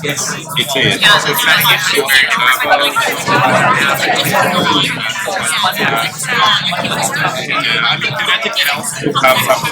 It is. So trying to get super I mean, theoretically, I also have he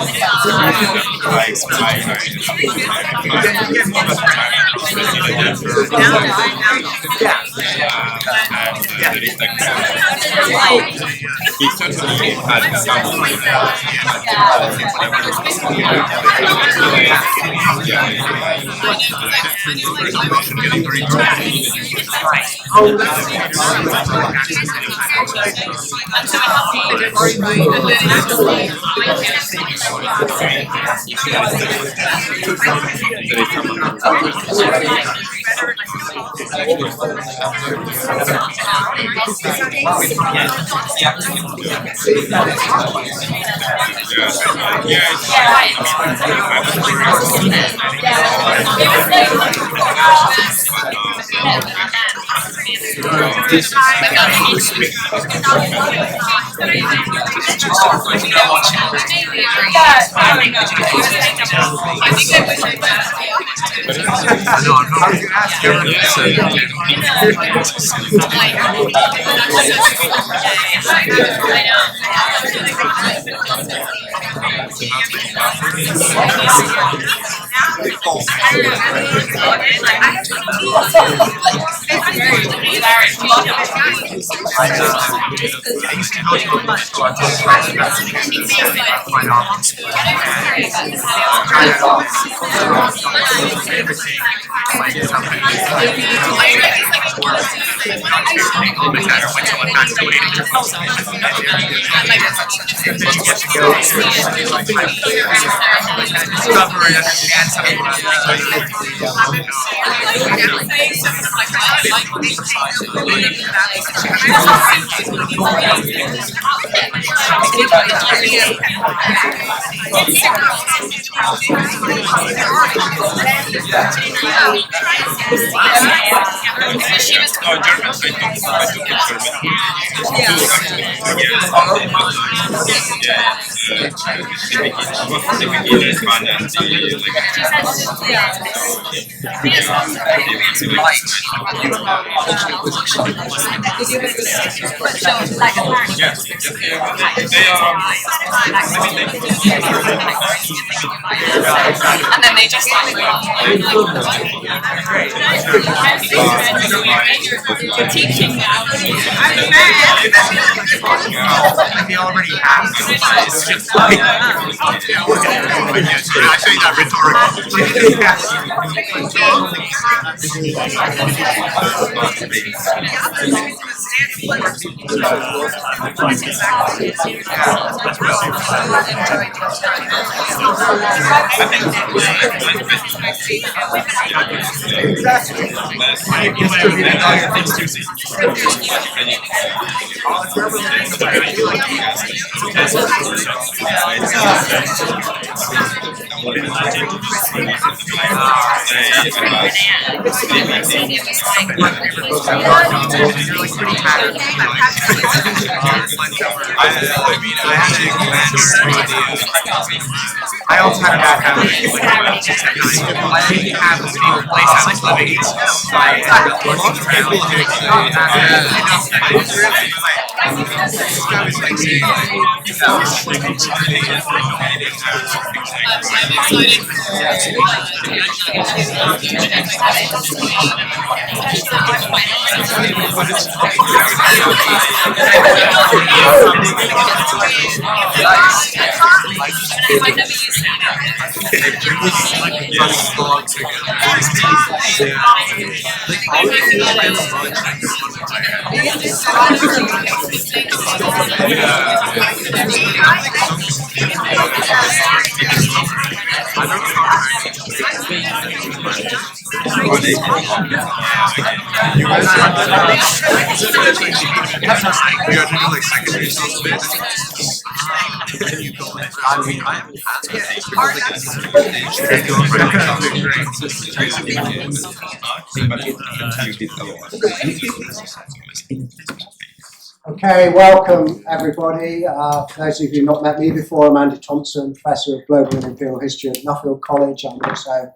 certainly had some and then they just teaching now. They already have it's just like actually not rhetorical. I also had a bad habit. I didn't have a stable place I like living in. So I started looking Okay, welcome everybody. For those of you who've not met me before, I'm Andy Thompson, Professor of Global and Imperial History at Nuffield College. I'm also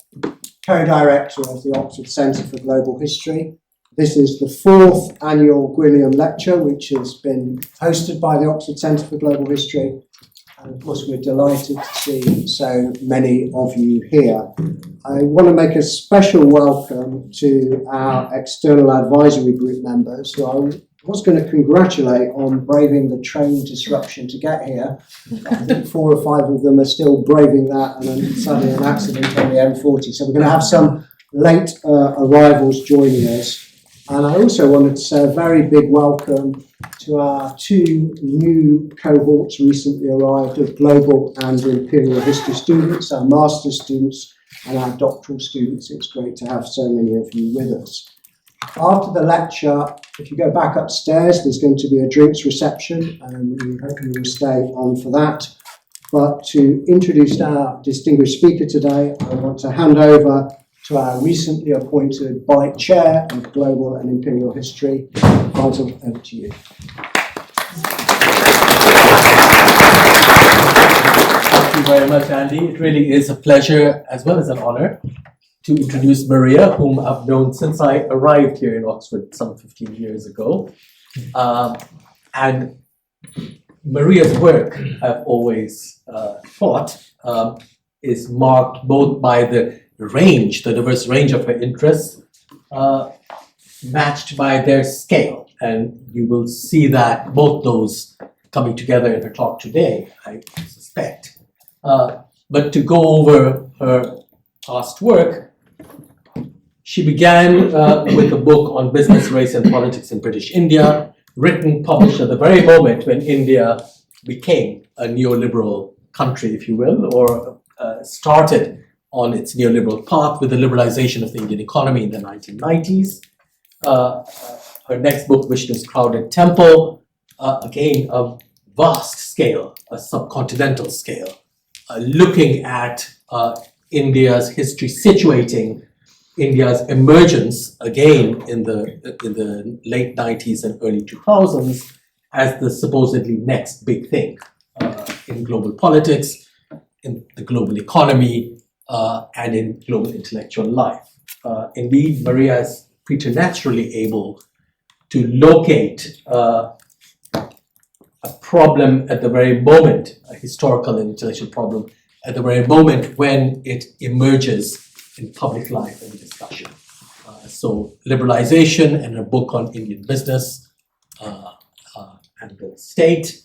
co-director of the Oxford Centre for Global History. This is the 4th annual Gwilliam lecture, which has been hosted by the Oxford Centre for Global History. And of course, we're delighted to see so many of you here. I want to make a special welcome to our external advisory group members, who I was going to congratulate on braving the train disruption to get here. I think 4 or 5 of them are still braving that, and then suddenly an accident on the M40. So we're going to have some late arrivals joining us. And I also wanted to say a very big welcome to our 2 new cohorts recently arrived of global and imperial history students, our master's students and our doctoral students. It's great to have so many of you with us. After the lecture, if you go back upstairs, there's going to be a drinks reception, and we hope you will stay on for that. But to introduce our distinguished speaker today, I want to hand over to our recently appointed Vice Chair of Global and Imperial History. Faisal, over to you. Thank you very much, Andy. It really is a pleasure as well as an honor to introduce Maria, whom I've known since I arrived here in Oxford some 15 years ago. And Maria's work, I've always thought, is marked both by the diverse range of her interests, matched by their scale. And you will see that both those coming together in her talk today, I suspect. But to go over her past work, she began with a book on business, race, and politics in British India, written, published at the very moment when India became a neoliberal country, if you will, or started on its neoliberal path with the liberalization of the Indian economy in the 1990s. Her next book, Vishnu's Crowded Temple, again, a vast scale, a subcontinental scale, looking at India's history, situating India's emergence again in the late 90s and early 2000s as the supposedly next big thing in global politics, in the global economy, and in global intellectual life. Indeed, Maria is preternaturally able to locate a problem at the very moment, a historical and intellectual problem, at the very moment when it emerges in public life and discussion. So liberalization and a book on Indian business and the state,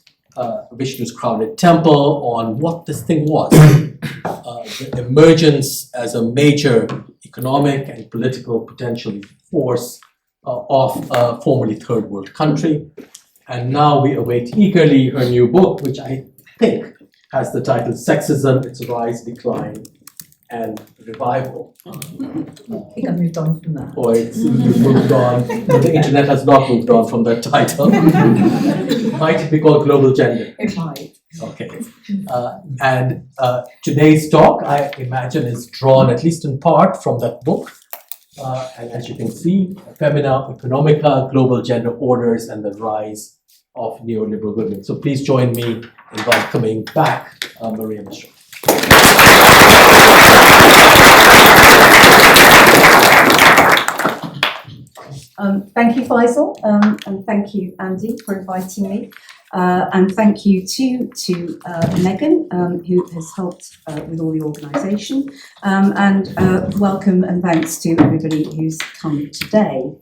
Vishnu's Crowded Temple on what this thing was, the emergence as a major economic and political potential force of a formerly third world country. And now we await eagerly her new book, which I think has the title Sexism, Its Rise, Decline, and Revival. I think I've moved on from that. Or you've moved on. The internet has not moved on from that title. Might it be called Global Gender? It might. Okay. And today's talk, I imagine, is drawn at least in part from that book. And as you can see, Femina, Oeconomica, Global Gender Orders, and the Rise of Neoliberal Women. So please join me in welcoming back Maria Misra. Thank you, Faisal, and thank you, Andy, for inviting me. And thank you to Megan, who has helped with all the organisation. And welcome and thanks to everybody who's come today.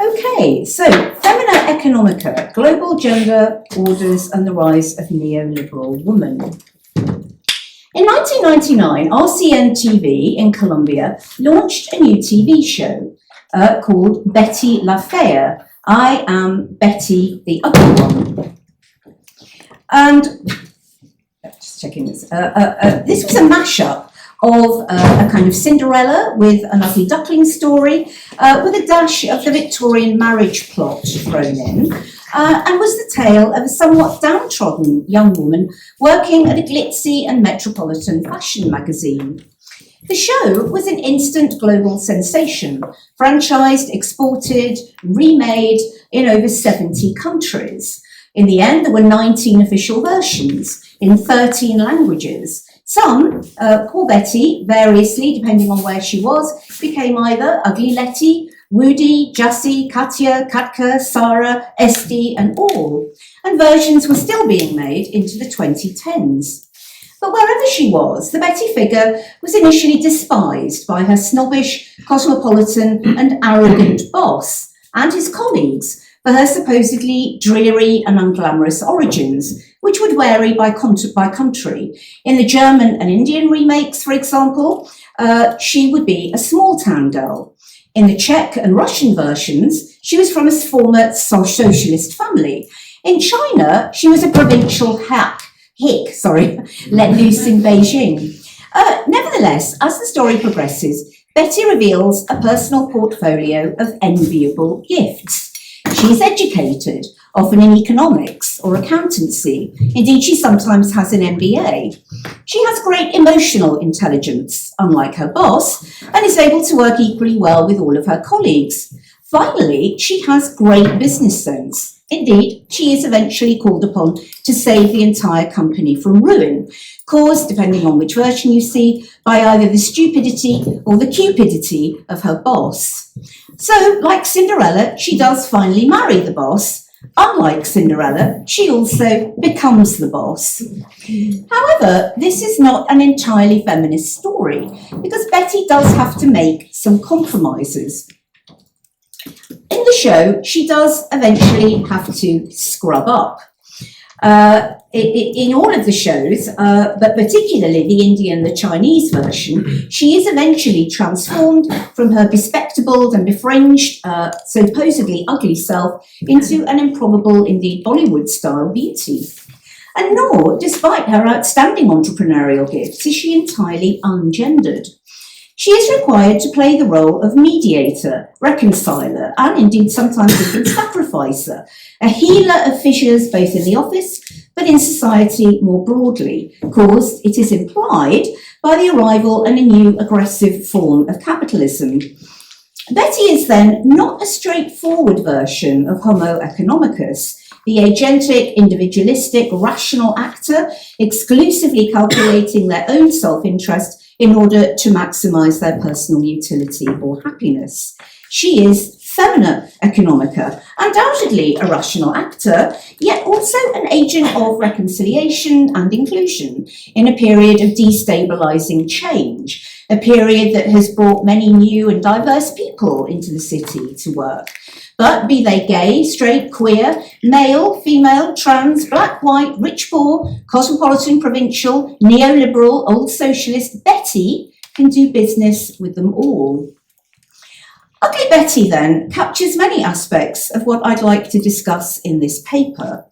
Okay, so Femina Oeconomica, Global Gender Orders and the Rise of Neoliberal Women. In 1999, RCN TV in Colombia launched a new TV show called Betty La Fea. I am Betty, the ugly one. And just checking this. This was a mashup of a kind of Cinderella with an ugly duckling story, with a dash of the Victorian marriage plot thrown in, and was the tale of a somewhat downtrodden young woman working at a glitzy and metropolitan fashion magazine. The show was an instant global sensation, franchised, exported, remade in over 70 countries. In the end, there were 19 official versions in 13 languages. Some, poor Betty, variously, depending on where she was, became either Ugly Letty, Woody, Jussie, Katya, Katka, Sarah, Esty, and all. And versions were still being made into the 2010s. But wherever she was, the Betty figure was initially despised by her snobbish, cosmopolitan, and arrogant boss and his colleagues for her supposedly dreary and unglamorous origins, which would vary by country. In the German and Indian remakes, for example, she would be a small-town girl. In the Czech and Russian versions, she was from a former socialist family. In China, she was a provincial hick, let loose in Beijing. Nevertheless, as the story progresses, Betty reveals a personal portfolio of enviable gifts. She's educated, often in economics or accountancy. Indeed, she sometimes has an MBA. She has great emotional intelligence, unlike her boss, and is able to work equally well with all of her colleagues. Finally, she has great business sense. Indeed, she is eventually called upon to save the entire company from ruin, caused, depending on which version you see, by either the stupidity or the cupidity of her boss. So, like Cinderella, she does finally marry the boss. Unlike Cinderella, she also becomes the boss. However, this is not an entirely feminist story, because Betty does have to make some compromises. In the show, she does eventually have to scrub up. In all of the shows, but particularly the Indian and the Chinese version, she is eventually transformed from her bespectacled and befringed, supposedly ugly self into an improbable, indeed Bollywood-style beauty. And nor, despite her outstanding entrepreneurial gifts, is she entirely ungendered. She is required to play the role of mediator, reconciler, and indeed sometimes even sacrificer, a healer of fissures both in the office but in society more broadly, caused, it is implied, by the arrival of a new aggressive form of capitalism. Betty is then not a straightforward version of Homo economicus, the agentic, individualistic, rational actor exclusively calculating their own self-interest in order to maximise their personal utility or happiness. She is Femina economica, undoubtedly a rational actor, yet also an agent of reconciliation and inclusion in a period of destabilising change, a period that has brought many new and diverse people into the city to work. But be they gay, straight, queer, male, female, trans, black, white, rich, poor, cosmopolitan, provincial, neoliberal, old socialist, Betty can do business with them all. Ugly Betty, then, captures many aspects of what I'd like to discuss in this paper.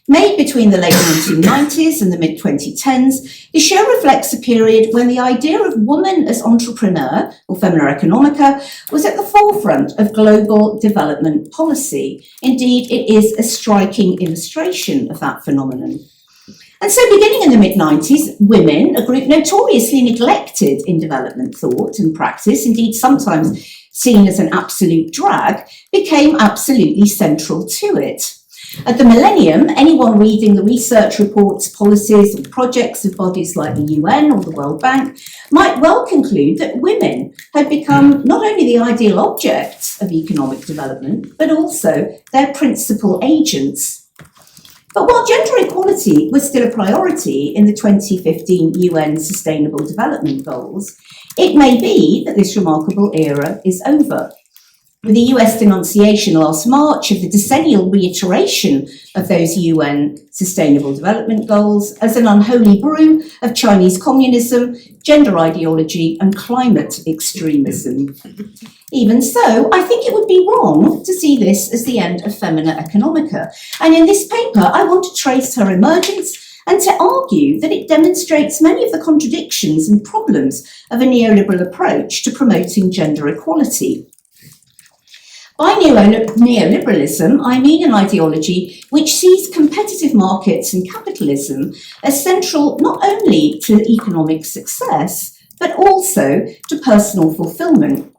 Made between the late 1990s and the mid-2010s, the show reflects a period when the idea of woman as entrepreneur, or Femina economica, was at the forefront of global development policy. Indeed, it is a striking illustration of that phenomenon. And so beginning in the mid-90s, women, a group notoriously neglected in development thought and practice, indeed sometimes seen as an absolute drag, became absolutely central to it. At the millennium, anyone reading the research reports, policies, or projects of bodies like the UN or the World Bank might well conclude that women had become not only the ideal objects of economic development, but also their principal agents. But while gender equality was still a priority in the 2015 UN Sustainable Development Goals, it may be that this remarkable era is over. With the US denunciation last March of the decennial reiteration of those UN Sustainable Development Goals as an unholy brew of Chinese communism, gender ideology, and climate extremism. Even so, I think it would be wrong to see this as the end of Femina economica. And in this paper, I want to trace her emergence and to argue that it demonstrates many of the contradictions and problems of a neoliberal approach to promoting gender equality. By neoliberalism, I mean an ideology which sees competitive markets and capitalism as central not only to economic success, but also to personal fulfillment.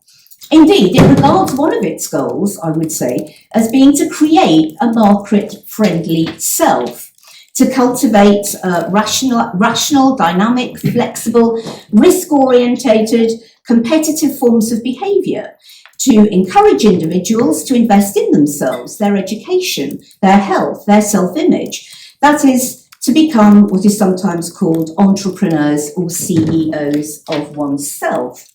Indeed, it regards one of its goals, I would say, as being to create a market-friendly self, to cultivate rational, dynamic, flexible, risk-orientated, competitive forms of behaviour, to encourage individuals to invest in themselves, their education, their health, their self-image. That is, to become what is sometimes called entrepreneurs or CEOs of oneself.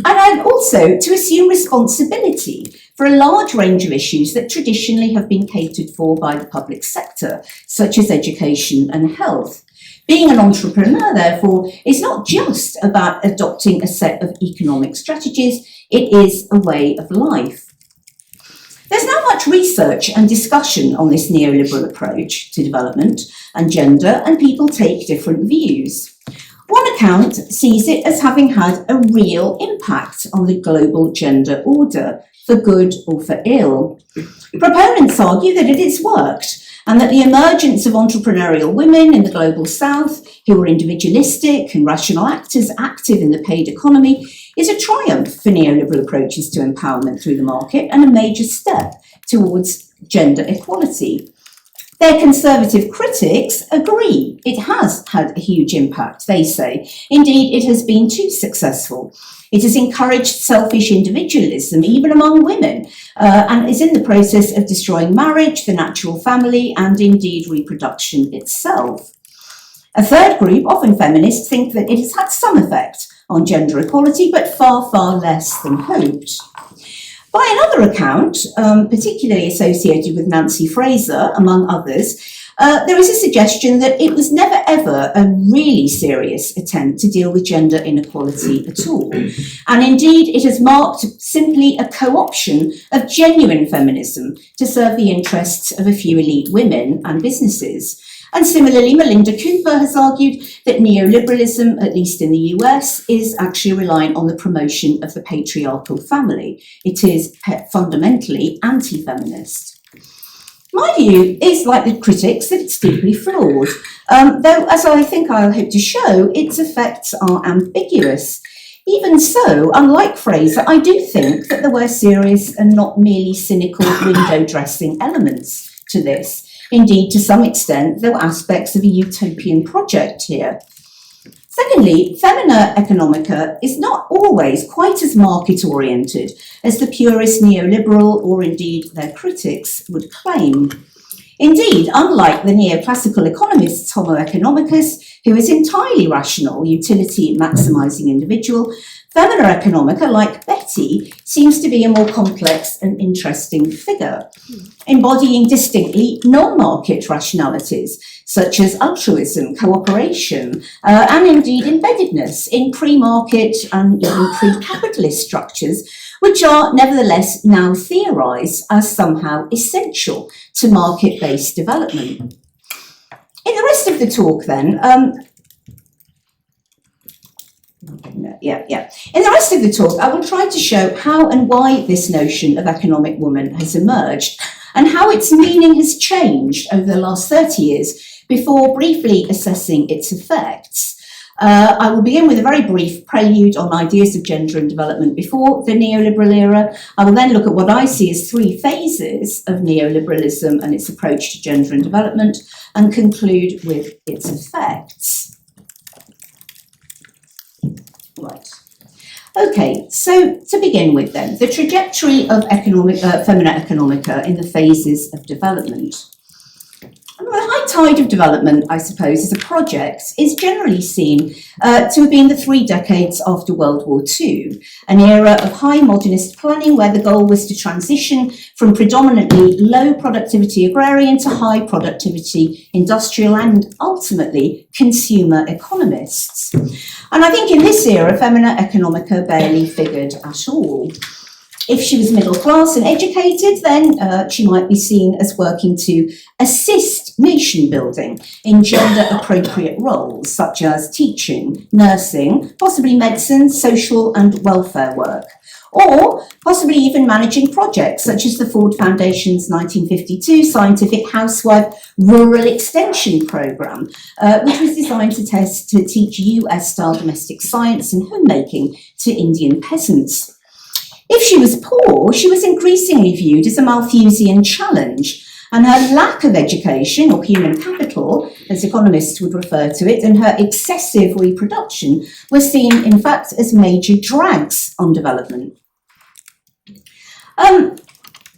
And also to assume responsibility for a large range of issues that traditionally have been catered for by the public sector, such as education and health. Being an entrepreneur, therefore, is not just about adopting a set of economic strategies, it is a way of life. There's now much research and discussion on this neoliberal approach to development and gender, and people take different views. One account sees it as having had a real impact on the global gender order, for good or for ill. Proponents argue that it has worked, and that the emergence of entrepreneurial women in the global south, who are individualistic and rational actors active in the paid economy, is a triumph for neoliberal approaches to empowerment through the market and a major step towards gender equality. Their conservative critics agree it has had a huge impact, they say. Indeed, it has been too successful. It has encouraged selfish individualism, even among women, and is in the process of destroying marriage, the natural family, and indeed reproduction itself. A third group, often feminists, think that it has had some effect on gender equality, but far, far less than hoped. By another account, particularly associated with Nancy Fraser, among others, there is a suggestion that it was never ever a really serious attempt to deal with gender inequality at all. And indeed, it has marked simply a co-option of genuine feminism to serve the interests of a few elite women and businesses. And similarly, Melinda Cooper has argued that neoliberalism, at least in the US, is actually reliant on the promotion of the patriarchal family. It is fundamentally anti-feminist. My view is, like the critics, that it's deeply flawed, though, as I think I'll hope to show, its effects are ambiguous. Even so, unlike Fraser, I do think that there were serious and not merely cynical window-dressing elements to this. Indeed, to some extent, there were aspects of a utopian project here. Secondly, Femina Economica is not always quite as market-oriented as the purist neoliberal, or indeed their critics, would claim. Indeed, unlike the neoclassical economists Homo economicus, who is entirely rational, utility maximising individual, Femina Economica, like Betty, seems to be a more complex and interesting figure, embodying distinctly non-market rationalities, such as altruism, cooperation, and indeed embeddedness in pre-market and even pre-capitalist structures, which are nevertheless now theorised as somehow essential to market-based development. In the rest of the talk then, In the rest of the talk, I will try to show how and why this notion of economic woman has emerged and how its meaning has changed over the last 30 years before briefly assessing its effects. I will begin with a very brief prelude on ideas of gender and development before the neoliberal era. I will then look at what I see as three phases of neoliberalism and its approach to gender and development, and conclude with its effects. Right. Okay, so to begin with then, the trajectory of Femina Economica in the phases of development. And the high tide of development, I suppose, as a project is generally seen to have been the 3 decades after World War II, an era of high modernist planning where the goal was to transition from predominantly low productivity agrarian to high productivity industrial and ultimately consumer economists. And I think in this era, Femina Economica barely figured at all. If she was middle class and educated, then she might be seen as working to assist focused nation building in gender appropriate roles such as teaching, nursing, possibly medicine, social and welfare work, or possibly even managing projects such as the Ford Foundation's 1952 Scientific Housewife Rural Extension Programme, which was designed to teach US-style domestic science and homemaking to Indian peasants. If she was poor, she was increasingly viewed as a Malthusian challenge, and her lack of education or human capital, as economists would refer to it, and her excessive reproduction were seen, in fact, as major drags on development.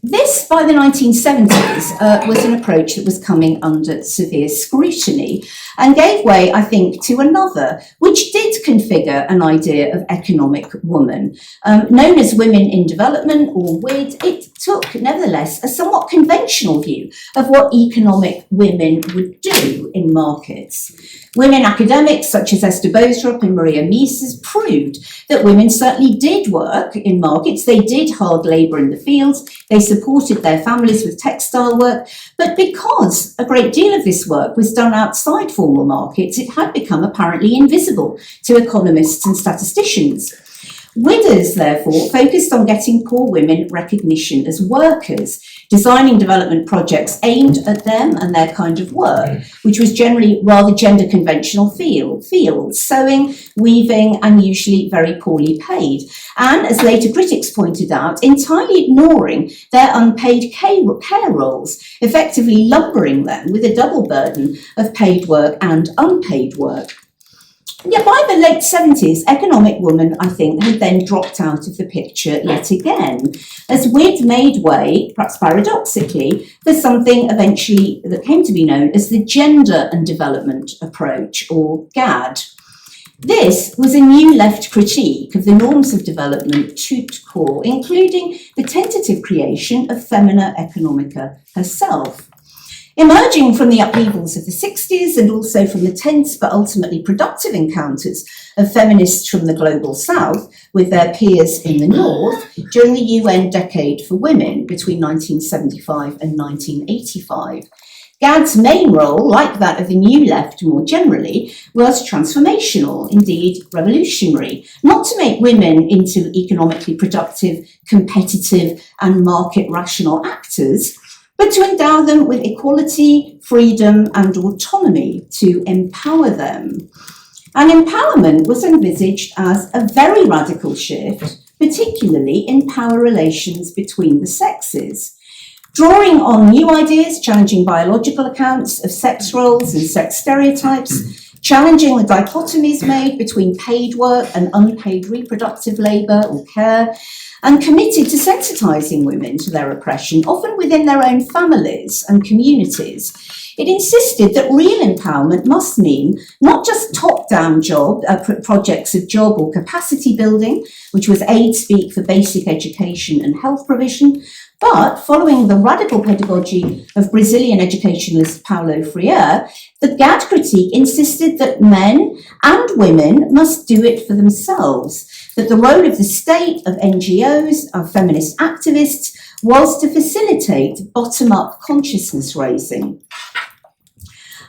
This, by the 1970s, was an approach that was coming under severe scrutiny and gave way, I think, to another, which did configure an idea of economic woman. Known as Women in Development, or WID, it took, nevertheless, a somewhat conventional view of what economic women would do in markets. Women academics such as Esther Bostrup and Maria Mises proved that women certainly did work in markets, they did hard labour in the fields, they supported their families with textile work, but because a great deal of this work was done outside formal markets, it had become apparently invisible to economists and statisticians. Widders, therefore, focused on getting poor women recognition as workers, designing development projects aimed at them and their kind of work, which was generally rather gender conventional fields, sewing, weaving, and usually very poorly paid. And, as later critics pointed out, entirely ignoring their unpaid care roles, effectively lumbering them with a double burden of paid work and unpaid work. Yet by the late 70s, economic woman, I think, had then dropped out of the picture yet again, as WID made way, perhaps paradoxically, for something eventually that came to be known as the Gender and Development Approach, or GAD. This was a new left critique of the norms of development tout court, including the tentative creation of Femina Economica herself. Emerging from the upheavals of the 60s and also from the tense but ultimately productive encounters of feminists from the global south with their peers in the north during the UN Decade for Women between 1975 and 1985, GAD's main role, like that of the New Left more generally, was transformational, indeed revolutionary, not to make women into economically productive, competitive and market rational actors, but to endow them with equality, freedom and autonomy, to empower them. And empowerment was envisaged as a very radical shift, particularly in power relations between the sexes. Drawing on new ideas, challenging biological accounts of sex roles and sex stereotypes, challenging the dichotomies made between paid work and unpaid reproductive labour or care, and committed to sensitising women to their oppression, often within their own families and communities. It insisted that real empowerment must mean not just top-down projects of job or capacity building, which was aid speak for basic education and health provision, but following the radical pedagogy of Brazilian educationalist Paulo Freire, the GAD critique insisted that men and women must do it for themselves, that the role of the state, of NGOs, of feminist activists, was to facilitate bottom-up consciousness raising.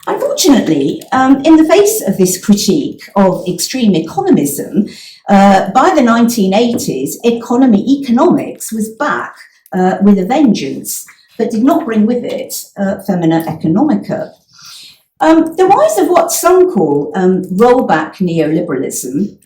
Unfortunately, in the face of this critique of extreme economism, by the 1980s, economics was back with a vengeance, but did not bring with it Femina Economica. The rise of what some call rollback neoliberalism,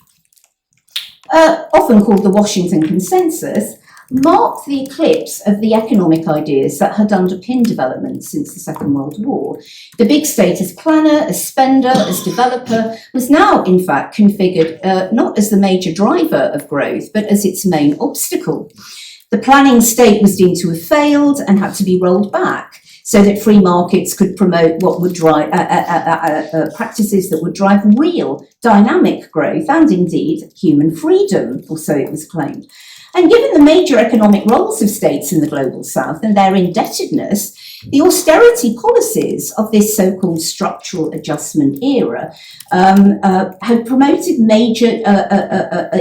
often called the Washington Consensus, marked the eclipse of the economic ideas that had underpinned development since the Second World War. The big state as planner, as spender, as developer was now, in fact, configured not as the major driver of growth, but as its main obstacle. The planning state was deemed to have failed and had to be rolled back so that free markets could promote what would drive practices that would drive real dynamic growth and indeed human freedom, or so it was claimed. And given the major economic roles of states in the global south and their indebtedness, the austerity policies of this so-called structural adjustment era had promoted major,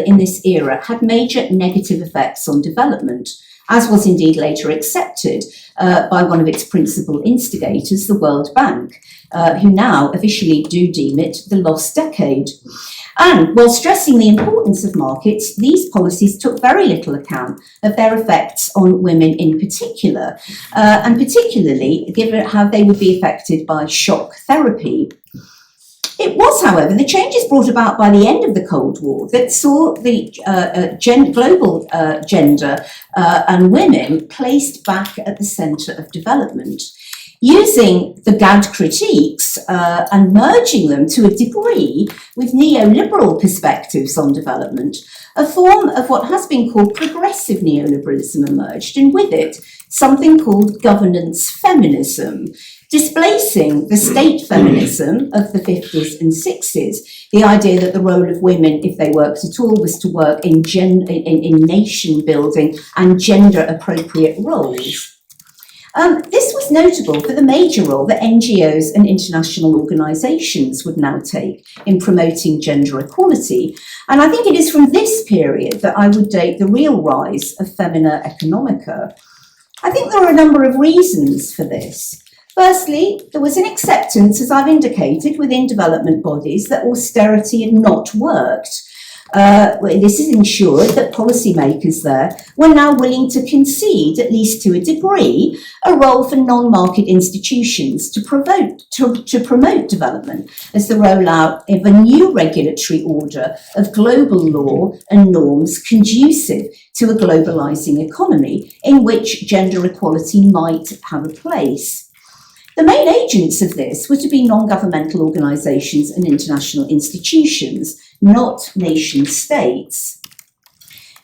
in this era, had major negative effects on development. as was indeed later accepted by one of its principal instigators, the World Bank, who now officially do deem it the lost decade. And while stressing the importance of markets, these policies took very little account of their effects on women in particular, and particularly given how they would be affected by shock therapy. It was, however, the changes brought about by the end of the Cold War that saw the global gender and women placed back at the centre of development. Using the GAD critiques and merging them to a degree with neoliberal perspectives on development, a form of what has been called progressive neoliberalism emerged, and with it, something called governance feminism, displacing the state feminism of the 50s and 60s, the idea that the role of women, if they worked at all, was to work in nation building and gender appropriate roles. This was notable for the major role that NGOs and international organisations would now take in promoting gender equality. And I think it is from this period that I would date the real rise of Femina Oeconomica. I think there are a number of reasons for this. Firstly, there was an acceptance, as I've indicated, within development bodies that austerity had not worked. This has ensured that policymakers there were now willing to concede, at least to a degree, a role for non-market institutions to promote development as the rollout of a new regulatory order of global law and norms conducive to a globalising economy in which gender equality might have a place. The main agents of this were to be non-governmental organisations and international institutions, not nation states.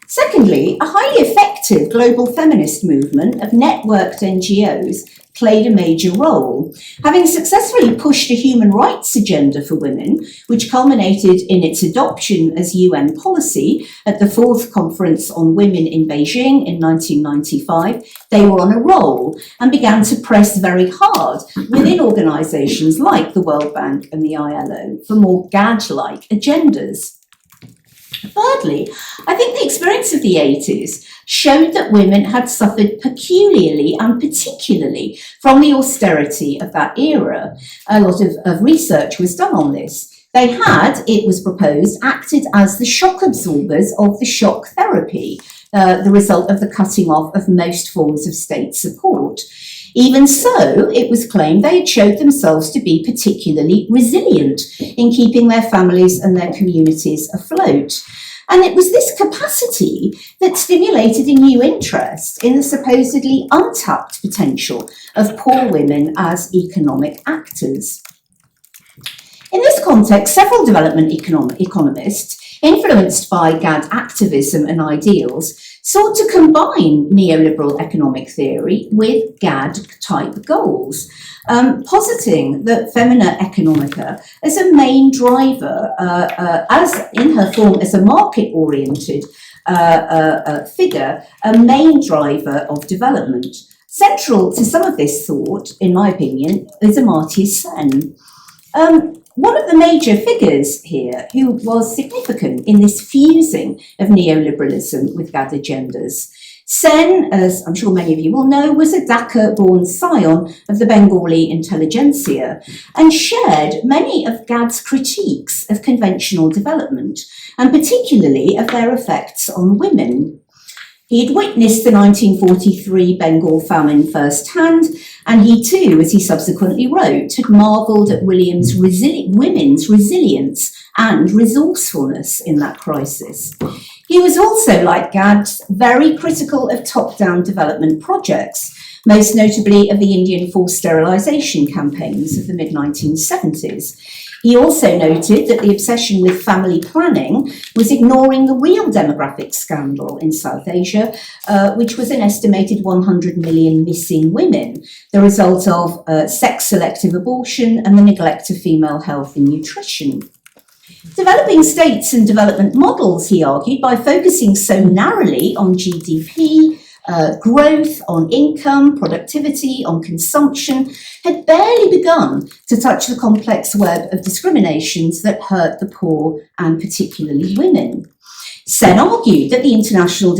Secondly, a highly effective global feminist movement of networked NGOs played a major role, having successfully pushed a human rights agenda for women, which culminated in its adoption as UN policy at the 4th Conference on Women in Beijing in 1995. They were on a roll and began to press very hard within organisations like the World Bank and the ILO for more GAD-like agendas. Thirdly, I think the experience of the 80s showed that women had suffered peculiarly and particularly from the austerity of that era. A lot of research was done on this. They had, it was proposed, acted as the shock absorbers of the shock therapy, the result of the cutting off of most forms of state support. Even so, it was claimed they had showed themselves to be particularly resilient in keeping their families and their communities afloat. And it was this capacity that stimulated a new interest in the supposedly untapped potential of poor women as economic actors. In this context, several development economists, influenced by GAD activism and ideals, sought to combine neoliberal economic theory with GAD-type goals, positing that Femina Oeconomica as a main driver, as in her form as a market-oriented figure, a main driver of development. Central to some of this thought, in my opinion, is Amartya Sen. One of the major figures here who was significant in this fusing of neoliberalism with GAD agendas. Sen, as I'm sure many of you will know, was a Dhaka-born scion of the Bengali intelligentsia and shared many of GAD's critiques of conventional development, and particularly of their effects on women. He had witnessed the 1943 Bengal famine firsthand, and he too, as he subsequently wrote, had marvelled at women's resilience and resourcefulness in that crisis. He was also, like GAD, very critical of top-down development projects, most notably of the Indian forced sterilisation campaigns of the mid-1970s. He also noted that the obsession with family planning was ignoring the real demographic scandal in South Asia, which was an estimated 100 million missing women, the result of sex-selective abortion and the neglect of female health and nutrition. Developing states and development models, he argued, by focusing so narrowly on GDP, growth, on income, productivity, on consumption, had barely begun to touch the complex web of discriminations that hurt the poor and particularly women. Sen argued that international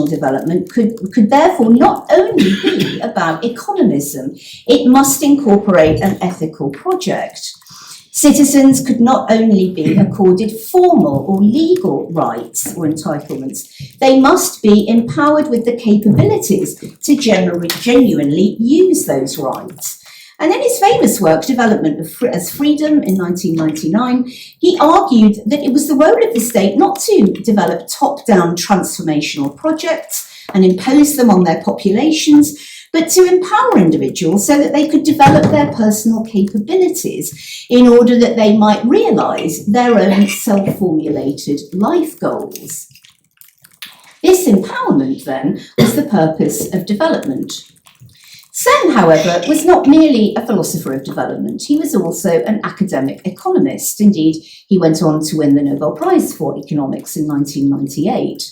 development could therefore not only be about economism, it must incorporate an ethical project. Citizens could not only be accorded formal or legal rights or entitlements, they must be empowered with the capabilities to genuinely use those rights. And in his famous work, Development as Freedom, in 1999, he argued that it was the role of the state not to develop top-down transformational projects and impose them on their populations, but to empower individuals so that they could develop their personal capabilities in order that they might realise their own self-formulated life goals. This empowerment, then, was the purpose of development. Sen, however, was not merely a philosopher of development, he was also an academic economist. Indeed, he went on to win the Nobel Prize for Economics in 1998.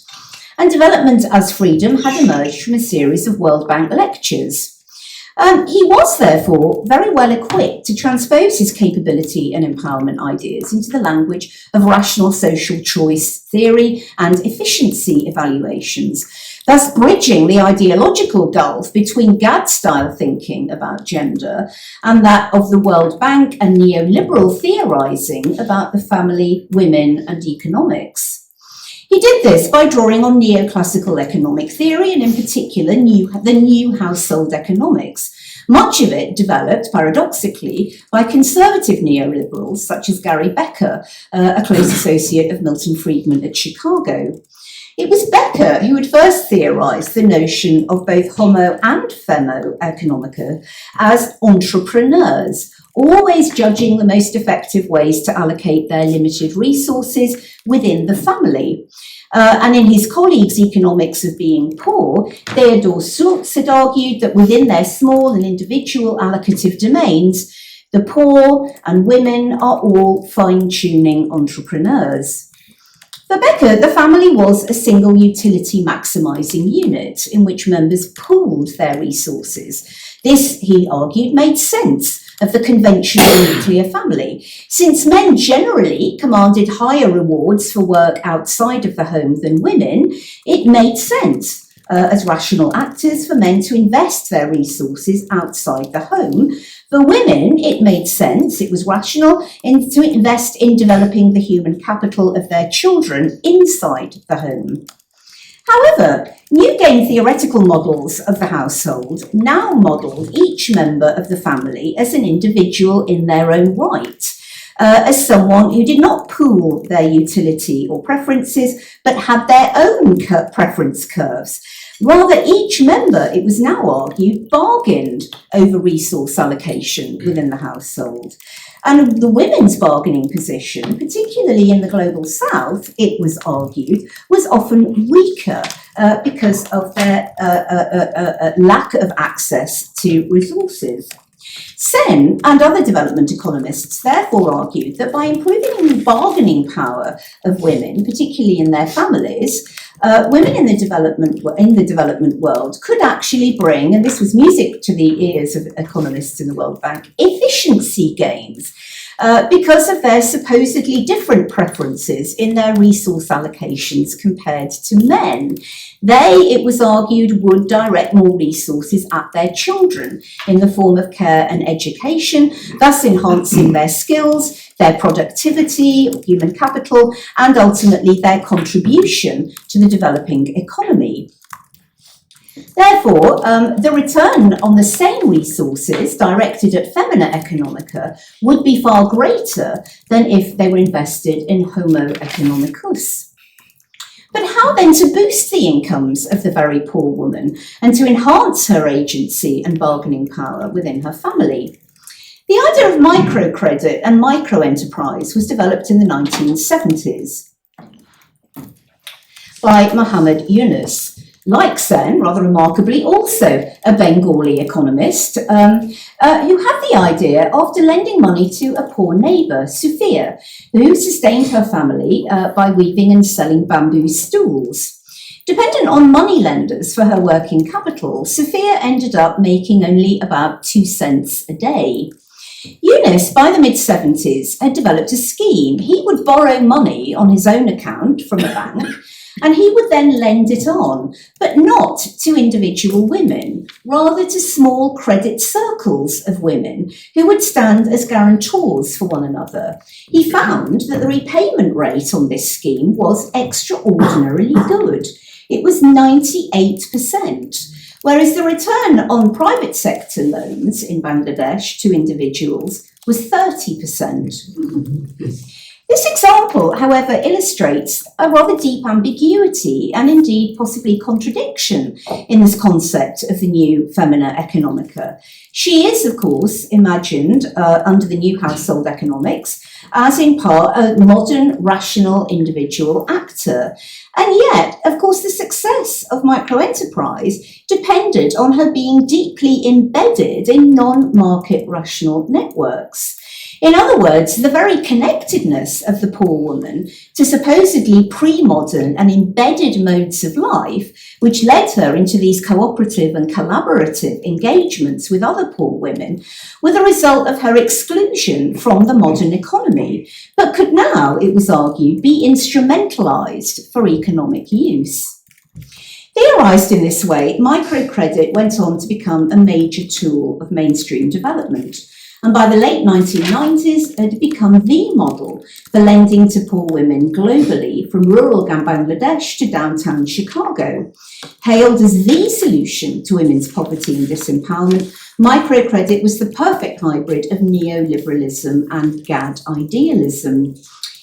And Development as Freedom had emerged from a series of World Bank lectures. He was therefore very well equipped to transpose his capability and empowerment ideas into the language of rational social choice theory and efficiency evaluations, thus bridging the ideological gulf between GAD-style thinking about gender and that of the World Bank and neoliberal theorising about the family, women and economics. He did this by drawing on neoclassical economic theory and in particular the new household economics, much of it developed paradoxically by conservative neoliberals such as Gary Becker, a close associate of Milton Friedman at Chicago. It was Becker who had first theorised the notion of both homo and femo economica as entrepreneurs, always judging the most effective ways to allocate their limited resources within the family. And in his colleagues' Economics of Being Poor, Theodore Sultz had argued that within their small and individual allocative domains, the poor and women are all fine-tuning entrepreneurs. For Becker, the family was a single utility maximising unit in which members pooled their resources. This, he argued, made sense of the conventional nuclear family, since men generally commanded higher rewards for work outside of the home than women. It made sense as rational actors for men to invest their resources outside the home. For women, it made sense, it was rational, to invest in developing the human capital of their children inside the home. However, new game theoretical models of the household now model each member of the family as an individual in their own right, as someone who did not pool their utility or preferences, but had their own preference curves. Rather, each member, it was now argued, bargained over resource allocation within the household. And the women's bargaining position, particularly in the global south, it was argued, was often weaker because of their lack of access to resources. Sen and other development economists therefore argued that by improving the bargaining power of women, particularly in their families, women in the development world could actually bring, and this was music to the ears of economists in the World Bank, efficiency gains because of their supposedly different preferences in their resource allocations compared to men. They, it was argued, would direct more resources at their children in the form of care and education, thus enhancing their skills, their productivity, human capital, and ultimately their contribution to the developing economy. Therefore, the return on the same resources directed at Femina Economica would be far greater than if they were invested in Homo economicus. But how then to boost the incomes of the very poor woman and to enhance her agency and bargaining power within her family? The idea of microcredit and microenterprise was developed in the 1970s by Muhammad Yunus. Like Sen, rather remarkably, also a Bengali economist, who had the idea of lending money to a poor neighbour, Sufia, who sustained her family by weaving and selling bamboo stools. Dependent on moneylenders for her working capital, Sufia ended up making only about 2 cents a day. Eunice, by the mid-70s, had developed a scheme. He would borrow money on his own account from a bank, and he would then lend it on, but not to individual women, rather to small credit circles of women who would stand as guarantors for one another. He found that the repayment rate on this scheme was extraordinarily good. It was 98%. Whereas the return on private sector loans in Bangladesh to individuals was 30%. This example, however, illustrates a rather deep ambiguity and indeed possibly contradiction in this concept of the new Femina Economica. She is, of course, imagined under the new household economics as in part a modern, rational individual actor. And yet, of course, the success of microenterprise depended on her being deeply embedded in non-market rational networks. In other words, the very connectedness of the poor woman to supposedly pre-modern and embedded modes of life, which led her into these cooperative and collaborative engagements with other poor women, were the result of her exclusion from the modern economy, but could now, it was argued, be instrumentalised for economic use. Theorised in this way, microcredit went on to become a major tool of mainstream development, and by the late 1990s it had become the model for lending to poor women globally, from rural Bangladesh to downtown Chicago. Hailed as the solution to women's poverty and disempowerment, microcredit was the perfect hybrid of neoliberalism and GAD idealism.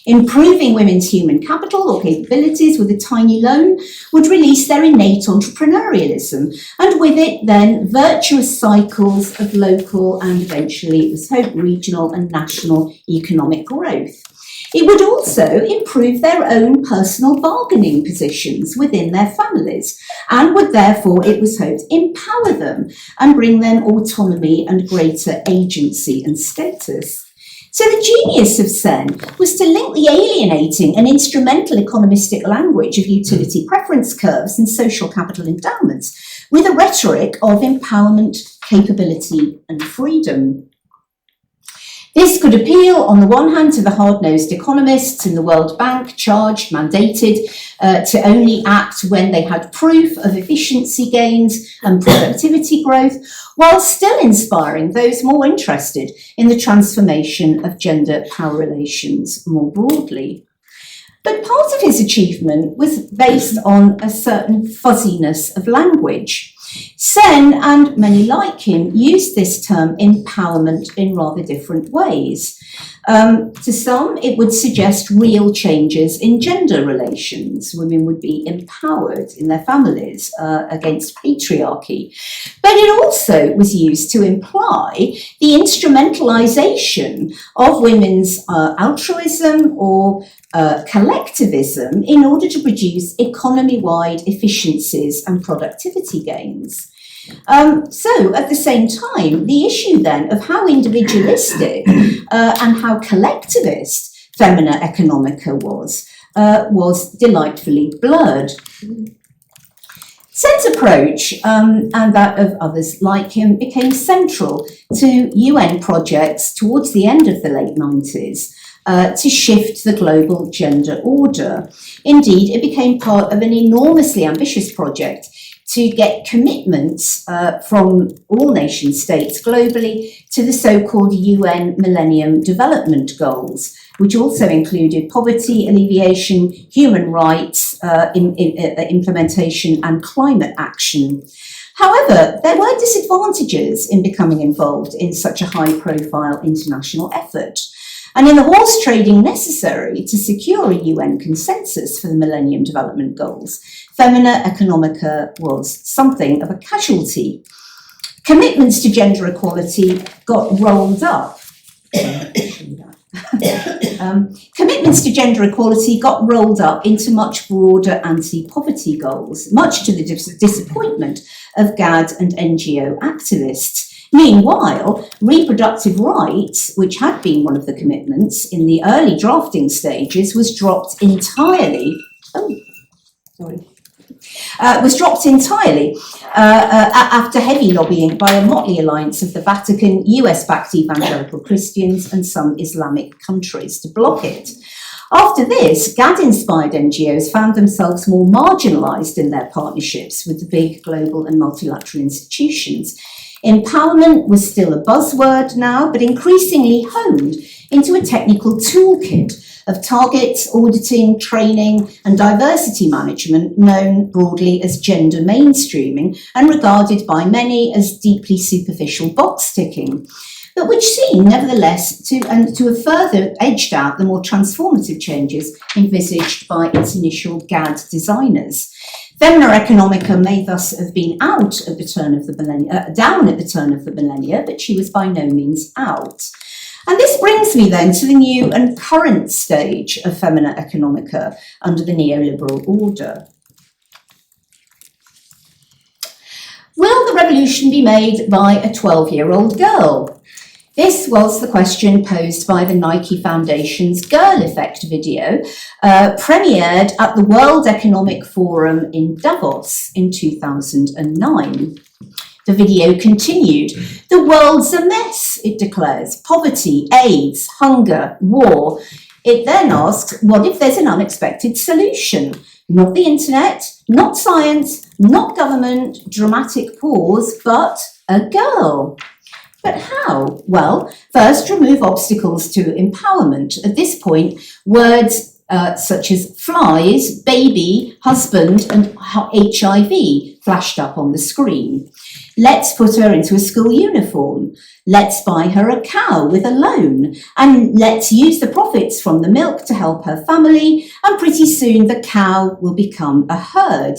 Improving women's human capital or capabilities with a tiny loan would release their innate entrepreneurialism, and with it then virtuous cycles of local and eventually, it was hoped, regional and national economic growth. It would also improve their own personal bargaining positions within their families, and would therefore, it was hoped, empower them and bring them autonomy and greater agency and status. So the genius of Sen was to link the alienating and instrumental economistic language of utility preference curves and social capital endowments with a rhetoric of empowerment, capability and freedom. This could appeal, on the one hand, to the hard-nosed economists in the World Bank, charged, mandated to only act when they had proof of efficiency gains and productivity growth, while still inspiring those more interested in the transformation of gender power relations more broadly. But part of his achievement was based on a certain fuzziness of language. Sen, and many like him, used this term empowerment in rather different ways. To some, it would suggest real changes in gender relations. Women would be empowered in their families against patriarchy. But it also was used to imply the instrumentalization of women's altruism or collectivism in order to produce economy-wide efficiencies and productivity gains. So at the same time, the issue then of how individualistic and how collectivist Femina Economica was delightfully blurred. Sen's approach and that of others like him became central to UN projects towards the end of the late 90s. To shift the global gender order. Indeed, it became part of an enormously ambitious project to get commitments from all nation states globally to the so-called UN Millennium Development Goals, which also included poverty alleviation, human rights implementation, and climate action. However, there were disadvantages in becoming involved in such a high-profile international effort. And in the horse trading necessary to secure a UN consensus for the Millennium Development Goals, Femina Economica was something of a casualty. Commitments to gender equality got rolled up. Commitments to gender equality got rolled up into much broader anti-poverty goals, much to the disappointment of GAD and NGO activists. Meanwhile, reproductive rights, which had been one of the commitments in the early drafting stages, was dropped entirely. was dropped entirely after heavy lobbying by a motley alliance of the Vatican, US-backed evangelical Christians and some Islamic countries to block it. After this, GAD-inspired NGOs found themselves more marginalised in their partnerships with the big global and multilateral institutions. Empowerment was still a buzzword now, but increasingly honed into a technical toolkit of targets, auditing, training, and diversity management, known broadly as gender mainstreaming and regarded by many as deeply superficial box ticking, but which seem nevertheless to have further edged out the more transformative changes envisaged by its initial GAD designers. Femina Economica may thus have been out at the turn of the millennia, down at the turn of the millennia, but she was by no means out. And this brings me then to the new and current stage of Femina Economica under the neoliberal order. Will the revolution be made by a 12-year-old girl? This was the question posed by the Nike Foundation's Girl Effect video, premiered at the World Economic Forum in Davos in 2009. The video continued. The world's a mess, it declares. Poverty, AIDS, hunger, war. It then asks, what if there's an unexpected solution? Not the internet, not science, not government, dramatic pause, but a girl. But how? Well, first remove obstacles to empowerment. At this point, words such as flies, baby, husband, and HIV flashed up on the screen. Let's put her into a school uniform. Let's buy her a cow with a loan. And let's use the profits from the milk to help her family. And pretty soon the cow will become a herd.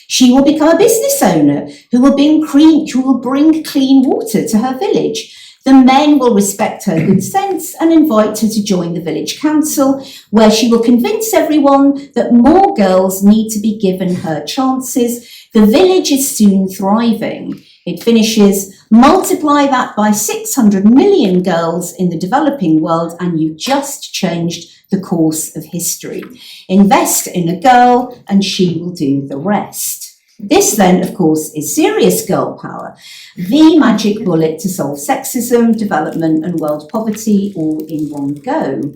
She will become a business owner who will bring clean water to her village. The men will respect her good sense and invite her to join the village council, where she will convince everyone that more girls need to be given her chances. The village is soon thriving. It finishes, multiply that by 600 million girls in the developing world and you've just changed the course of history. Invest in a girl and she will do the rest. This then, of course, is serious girl power, the magic bullet to solve sexism, development and world poverty all in one go.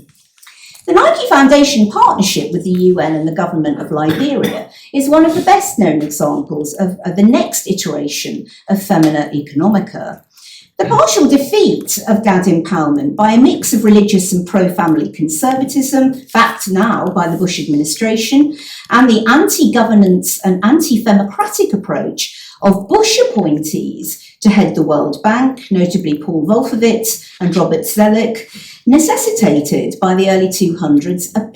The Nike Foundation partnership with the UN and the government of Liberia is one of the best known examples of the next iteration of Femina Economica. The partial defeat of GAD empowerment by a mix of religious and pro-family conservatism, backed now by the Bush administration, and the anti-governance and anti-democratic approach of Bush appointees to head the World Bank, notably Paul Wolfowitz and Robert Zoellick, necessitated by the early 200s a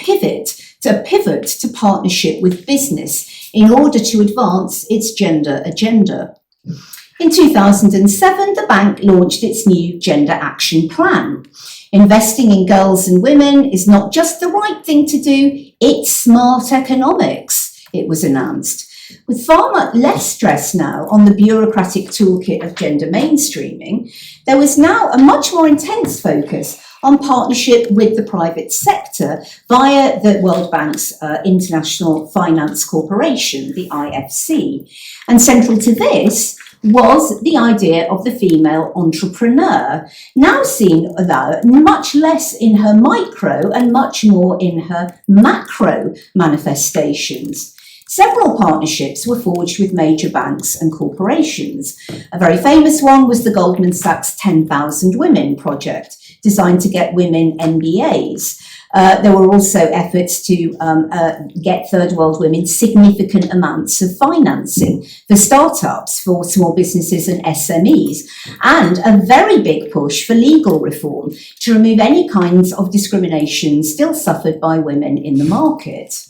pivot to partnership with business in order to advance its gender agenda. In 2007, the bank launched its new Gender Action Plan. Investing in girls and women is not just the right thing to do, it's smart economics, it was announced. With far much less stress now on the bureaucratic toolkit of gender mainstreaming, there was now a much more intense focus on partnership with the private sector via the World Bank's International Finance Corporation, the IFC. And central to this was the idea of the female entrepreneur, now seen much less in her micro and much more in her macro manifestations. Several partnerships were forged with major banks and corporations. A very famous one was the Goldman Sachs 10,000 Women project, designed to get women MBAs. There were also efforts to get third world women significant amounts of financing for startups, for small businesses and SMEs, and a very big push for legal reform to remove any kinds of discrimination still suffered by women in the market.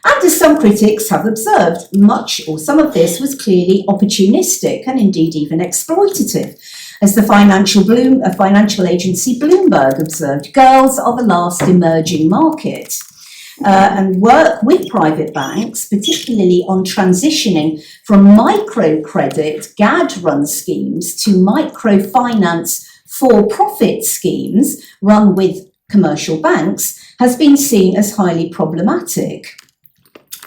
And as some critics have observed, much or some of this was clearly opportunistic and indeed even exploitative. As the financial agency Bloomberg observed, girls are the last emerging market. And work with private banks, particularly on transitioning from microcredit GAD-run schemes to microfinance for-profit schemes run with commercial banks, has been seen as highly problematic.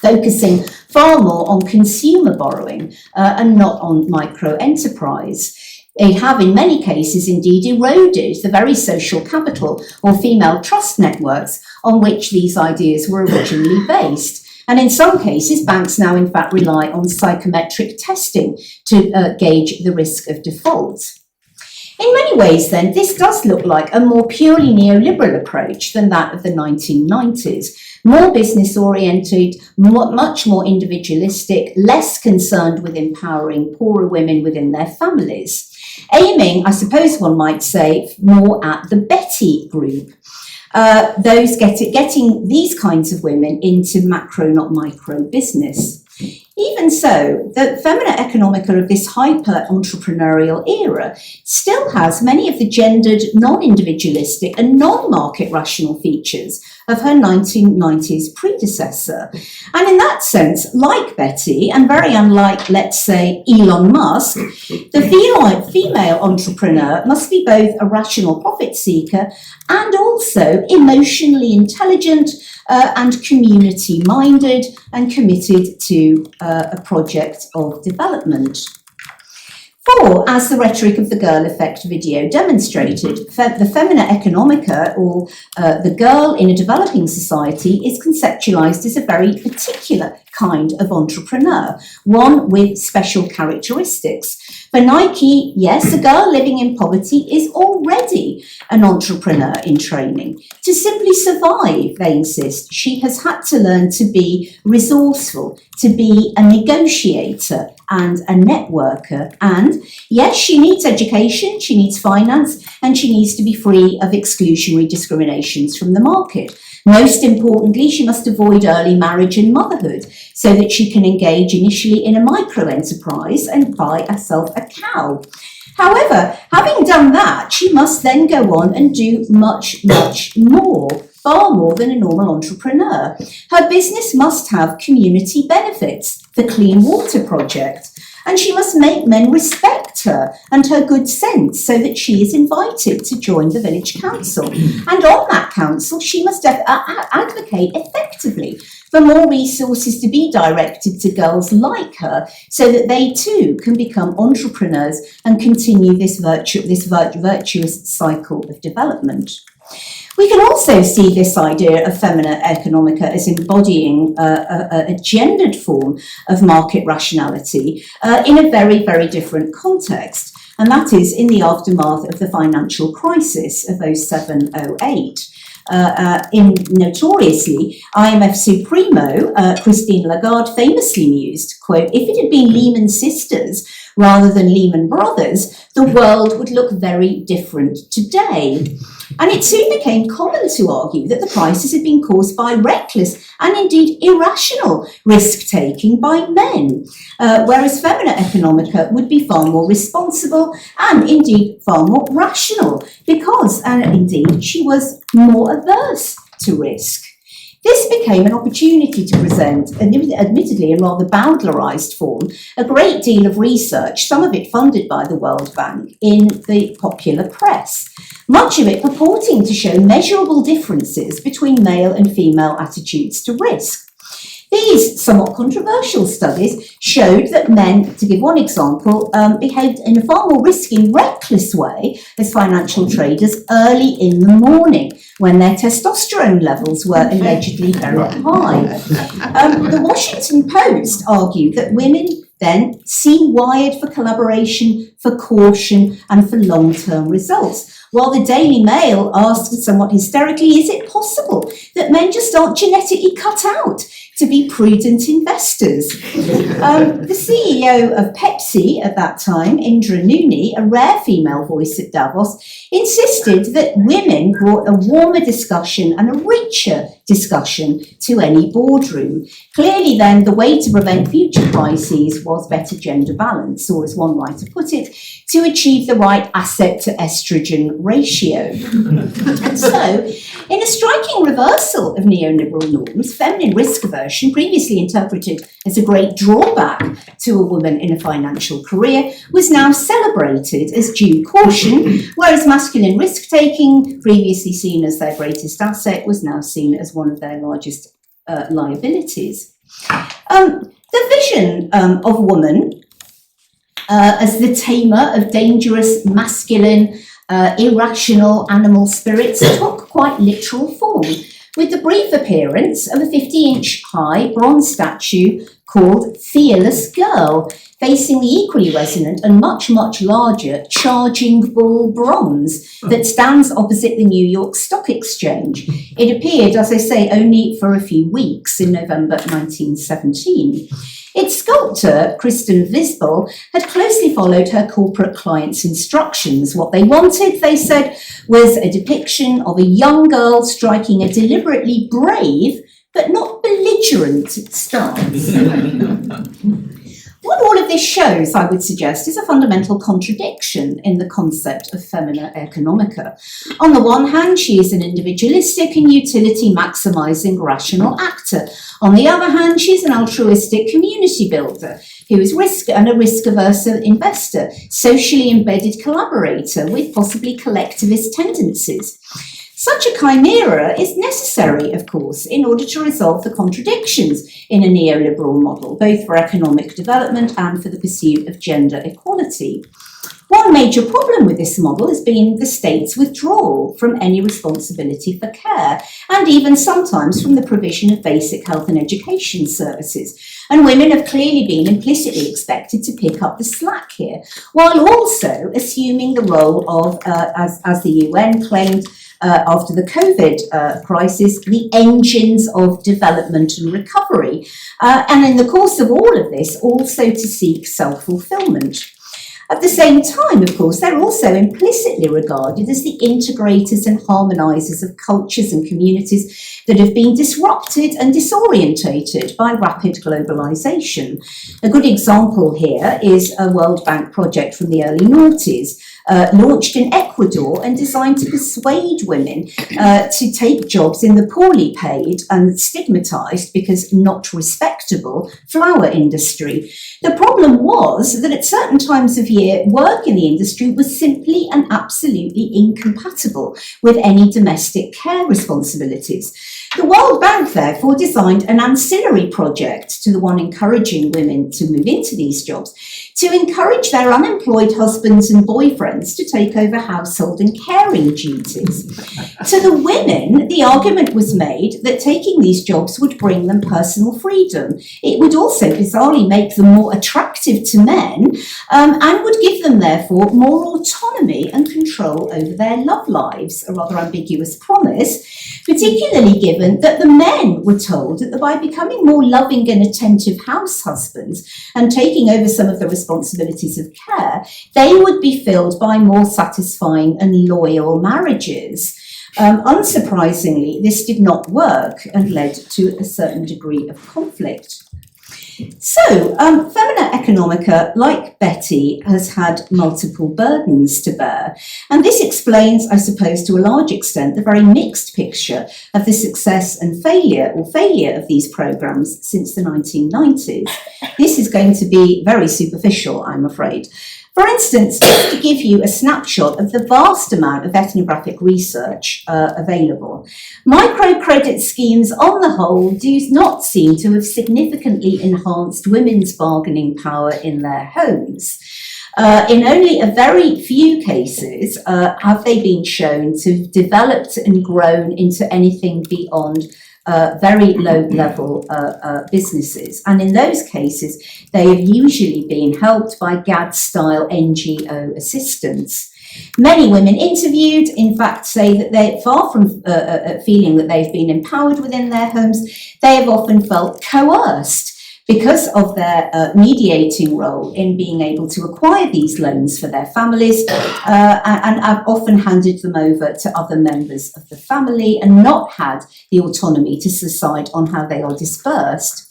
Focusing far more on consumer borrowing and not on micro enterprise. They have in many cases indeed eroded the very social capital or female trust networks on which these ideas were originally based. And in some cases, banks now in fact rely on psychometric testing to gauge the risk of default. In many ways then, this does look like a more purely neoliberal approach than that of the 1990s. More business-oriented, much more individualistic, less concerned with empowering poorer women within their families. Aiming, I suppose one might say, more at the Betty group. Those getting these kinds of women into macro, not micro business. Even so, the Femina Economica of this hyper-entrepreneurial era still has many of the gendered, non-individualistic and non-market rational features of her 1990s predecessor. And in that sense, like Betty, and very unlike, let's say, Elon Musk, the female entrepreneur must be both a rational profit seeker and also emotionally intelligent and community-minded and committed to a project of development. For, as the rhetoric of the Girl Effect video demonstrated, the Femina Economica, or the girl in a developing society, is conceptualized as a very particular kind of entrepreneur, one with special characteristics. For Nike, yes, a girl living in poverty is already an entrepreneur in training. To simply survive, they insist, she has had to learn to be resourceful, to be a negotiator and a networker. And yes, she needs education, she needs finance, and she needs to be free of exclusionary discriminations from the market. Most importantly, she must avoid early marriage and motherhood so that she can engage initially in a micro-enterprise and buy herself a cow. However, having done that, she must then go on and do much, much more, far more than a normal entrepreneur. Her business must have community benefits, the Clean Water Project, and she must make men respect her and her good sense so that she is invited to join the village council. And on that council, she must advocate effectively for more resources to be directed to girls like her so that they too can become entrepreneurs and continue this virtuous cycle of development. We can also see this idea of Femina Economica as embodying a gendered form of market rationality in a very, very different context, and that is in the aftermath of the financial crisis of 07-08. Notoriously, IMF Supremo, Christine Lagarde, famously mused, quote, "If it had been Lehman Sisters rather than Lehman Brothers, the world would look very different today." And it soon became common to argue that the crisis had been caused by reckless and indeed irrational risk-taking by men, whereas Femina Economica would be far more responsible and indeed far more rational because, and indeed, she was more averse to risk. This became an opportunity to present, admittedly in rather Bowdlerised form, a great deal of research, some of it funded by the World Bank, in the popular press, much of it purporting to show measurable differences between male and female attitudes to risk. These somewhat controversial studies showed that men, to give one example, behaved in a far more risky, reckless way as financial traders early in the morning when their testosterone levels were allegedly very high. The Washington Post argued that women then seem wired for collaboration, for caution, and for long-term results. While the Daily Mail asked somewhat hysterically, is it possible that men just aren't genetically cut out to be prudent investors? The CEO of Pepsi at that time, Indra Nooyi, a rare female voice at Davos, insisted that women brought a warmer discussion and a richer discussion to any boardroom. Clearly then, the way to prevent future crises was better gender balance, or as one writer put it, to achieve the right asset to estrogen ratio. And so, in a striking reversal of neoliberal norms, feminine risk aversion, previously interpreted as a great drawback to a woman in a financial career, was now celebrated as due caution, whereas masculine risk-taking, previously seen as their greatest asset, was now seen as one of their largest liabilities. The vision of woman as the tamer of dangerous, masculine, irrational animal spirits took quite literal form, with the brief appearance of a 50-inch high bronze statue called Fearless Girl, facing the equally resonant and much, much larger Charging Bull bronze that stands opposite the New York Stock Exchange. It appeared, as I say, only for a few weeks in November 1917. Its sculptor, Kristen Visbel, had closely followed her corporate clients' instructions. What they wanted, they said, was a depiction of a young girl striking a deliberately brave but not belligerent stance. What all of this shows, I would suggest, is a fundamental contradiction in the concept of Femina Oeconomica. On the one hand, she is an individualistic and utility-maximising rational actor. On the other hand, she is an altruistic community builder who is a risk-averse investor, socially embedded collaborator with possibly collectivist tendencies. Such a chimera is necessary, of course, in order to resolve the contradictions in a neoliberal model, both for economic development and for the pursuit of gender equality. One major problem with this model has been the state's withdrawal from any responsibility for care, and even sometimes from the provision of basic health and education services. And women have clearly been implicitly expected to pick up the slack here, while also assuming the role of, as the UN claimed, after the COVID crisis, the engines of development and recovery. And in the course of all of this, also to seek self-fulfillment. At the same time, of course, they're also implicitly regarded as the integrators and harmonisers of cultures and communities that have been disrupted and disorientated by rapid globalisation. A good example here is a World Bank project from the early noughties, launched in Ecuador and designed to persuade women to take jobs in the poorly paid and stigmatised because not respectable flower industry. The problem was that at certain times of year, work in the industry was simply and absolutely incompatible with any domestic care responsibilities. The World Bank, therefore, designed an ancillary project to the one encouraging women to move into these jobs, to encourage their unemployed husbands and boyfriends to take over household and caring duties. To the women, the argument was made that taking these jobs would bring them personal freedom. It would also bizarrely make them more attractive to men, and would give them, therefore, more autonomy and control over their love lives, a rather ambiguous promise, particularly given that the men were told that by becoming more loving and attentive house husbands and taking over some of the responsibilities of care, they would be filled by more satisfying and loyal marriages. Unsurprisingly, this did not work and led to a certain degree of conflict. So, Femina Oeconomica, like Betty, has had multiple burdens to bear. And this explains, I suppose, to a large extent, the very mixed picture of the success and failure of these programmes since the 1990s. This is going to be very superficial, I'm afraid. For instance, just to give you a snapshot of the vast amount of ethnographic research available, microcredit schemes on the whole do not seem to have significantly enhanced women's bargaining power in their homes. In only a very few cases have they been shown to have developed and grown into anything beyond very low-level businesses. And in those cases, they have usually been helped by GAD-style NGO assistance. Many women interviewed, in fact, say that they, far from feeling that they've been empowered within their homes, they have often felt coerced because of their mediating role in being able to acquire these loans for their families, and have often handed them over to other members of the family and not had the autonomy to decide on how they are dispersed.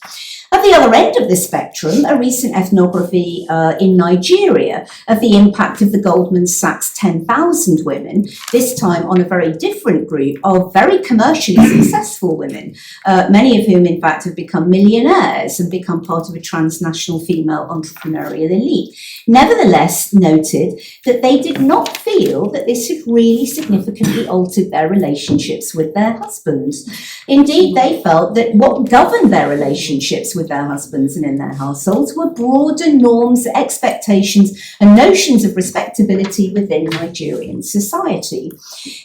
At the other end of the spectrum, a recent ethnography in Nigeria of the impact of the Goldman Sachs 10,000 women, this time on a very different group of very commercially successful women, many of whom in fact have become millionaires and become part of a transnational female entrepreneurial elite, nevertheless noted that they did not feel that this had really significantly altered their relationships with their husbands. Indeed, they felt that what governed their relationships with their husbands and in their households were broader norms, expectations, and notions of respectability within Nigerian society.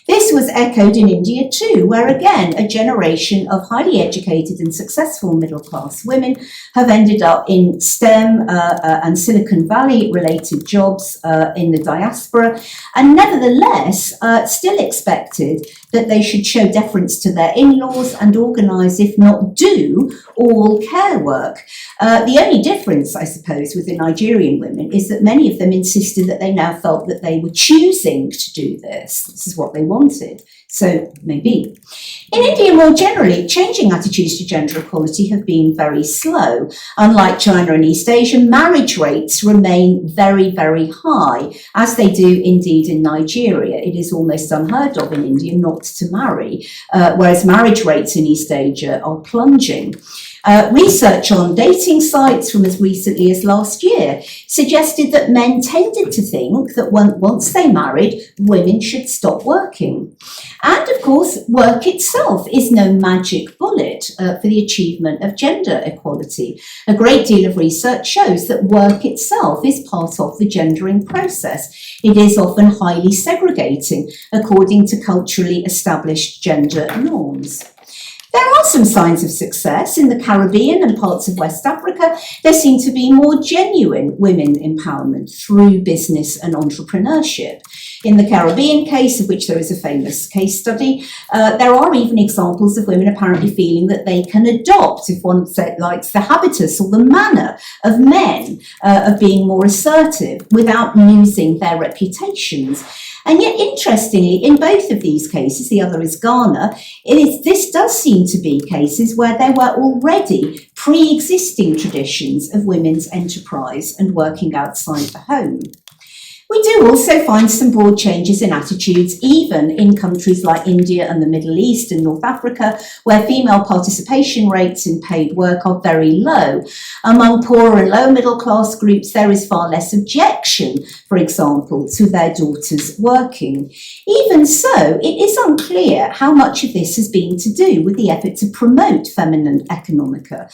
This was echoed in India too, where again a generation of highly educated and successful middle-class women have ended up in STEM and Silicon Valley related jobs in the diaspora, and nevertheless still expected that they should show deference to their in-laws and organise, if not do, all care work. The only difference, I suppose, with the Nigerian women is that many of them insisted that they now felt that they were choosing to do this. This is what they wanted. So maybe. In India, more generally, changing attitudes to gender equality have been very slow. Unlike China and East Asia, marriage rates remain very, very high, as they do indeed in Nigeria. It is almost unheard of in India not to marry, whereas marriage rates in East Asia are plunging. Research on dating sites from as recently as last year suggested that men tended to think that once they married, women should stop working. And of course, work itself is no magic bullet for the achievement of gender equality. A great deal of research shows that work itself is part of the gendering process. It is often highly segregating according to culturally established gender norms. There are some signs of success. In the Caribbean and parts of West Africa, there seem to be more genuine women empowerment through business and entrepreneurship. In the Caribbean case, of which there is a famous case study, there are even examples of women apparently feeling that they can adopt, if one likes, the habitus or the manner of men, of being more assertive without losing their reputations. And yet, interestingly, in both of these cases, the other is Ghana, this does seem to be cases where there were already pre-existing traditions of women's enterprise and working outside the home. We do also find some broad changes in attitudes, even in countries like India and the Middle East and North Africa, where female participation rates in paid work are very low. Among poorer and lower middle class groups, there is far less objection, for example, to their daughters working. Even so, it is unclear how much of this has been to do with the effort to promote feminine economica,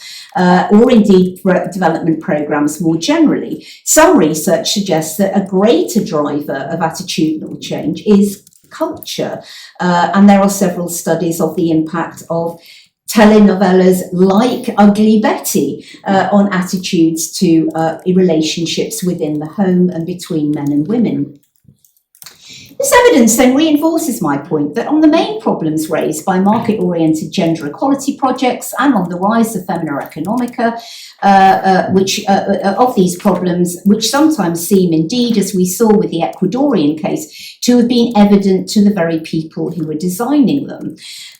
or indeed development programmes more generally. Some research suggests that a greater driver of attitudinal change is culture, and there are several studies of the impact of telenovelas like Ugly Betty on attitudes to relationships within the home and between men and women. This evidence then reinforces my point that on the main problems raised by market-oriented gender equality projects and on the rise of Femina Economica, of these problems, which sometimes seem indeed, as we saw with the Ecuadorian case, to have been evident to the very people who were designing them,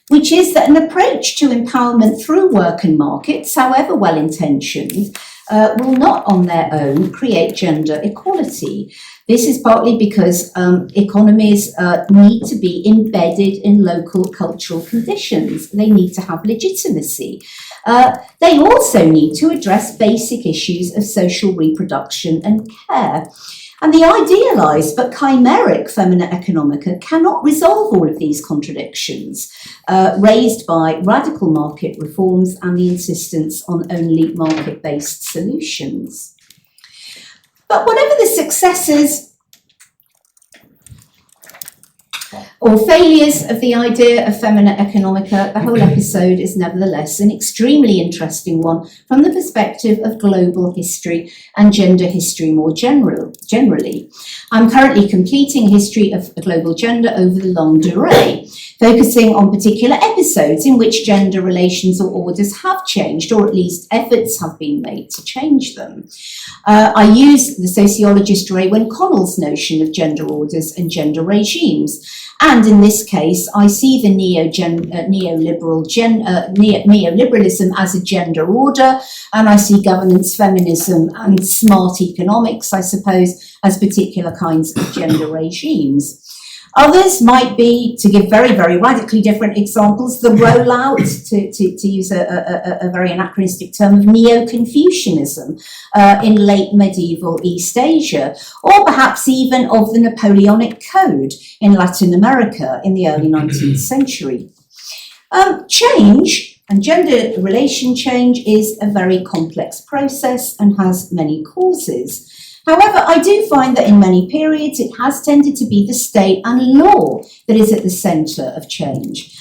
which is that an approach to empowerment through work and markets, however well-intentioned, will not on their own create gender equality. This is partly because economies need to be embedded in local cultural conditions. They need to have legitimacy. They also need to address basic issues of social reproduction and care. And the idealised but chimeric Femina Economica cannot resolve all of these contradictions raised by radical market reforms and the insistence on only market-based solutions. But whatever the successes or failures of the idea of Femina Economica, the whole episode is nevertheless an extremely interesting one from the perspective of global history and gender history more generally. I'm currently completing a history of global gender over the longue durée, focusing on particular episodes in which gender relations or orders have changed, or at least efforts have been made to change them. I use the sociologist Raewyn Connell's notion of gender orders and gender regimes. And in this case, I see the neoliberalism as a gender order, and I see governance feminism and smart economics, I suppose, as particular kinds of gender regimes. Others might be, to give very, very radically different examples, the rollout, to use a very anachronistic term, of Neo-Confucianism in late medieval East Asia, or perhaps even of the Napoleonic Code in Latin America in the early 19th century. Change And gender relation change is a very complex process and has many causes. However, I do find that in many periods it has tended to be the state and law that is at the centre of change,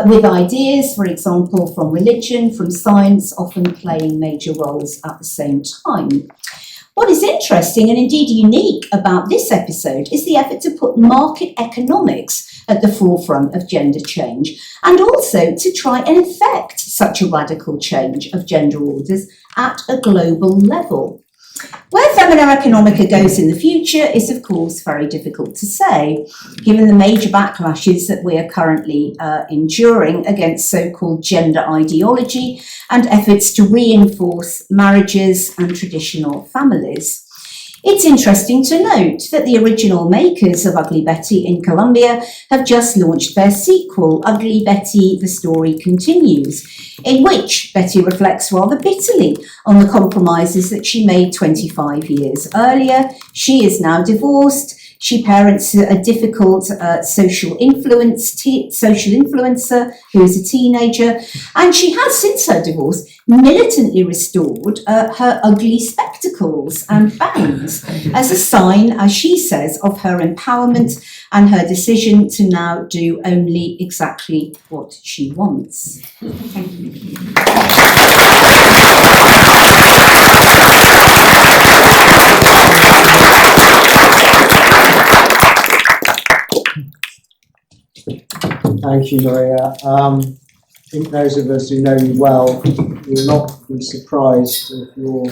with ideas, for example, from religion, from science, often playing major roles at the same time. What is interesting and indeed unique about this episode is the effort to put market economics at the forefront of gender change, and also to try and effect such a radical change of gender orders at a global level. Where Femina Oeconomica goes in the future is, of course, very difficult to say, given the major backlashes that we are currently enduring against so-called gender ideology and efforts to reinforce marriages and traditional families. It's interesting to note that the original makers of Ugly Betty in Colombia have just launched their sequel, Ugly Betty, The Story Continues, in which Betty reflects rather bitterly on the compromises that she made 25 years earlier. She is now divorced. She parents a difficult social influencer who is a teenager, and she has, since her divorce, militantly restored her ugly spectacles and bangs as a sign, as she says, of her empowerment and her decision to now do only exactly what she wants. Thank you. Thank you, Maria. I think those of us who know you well will not be surprised if your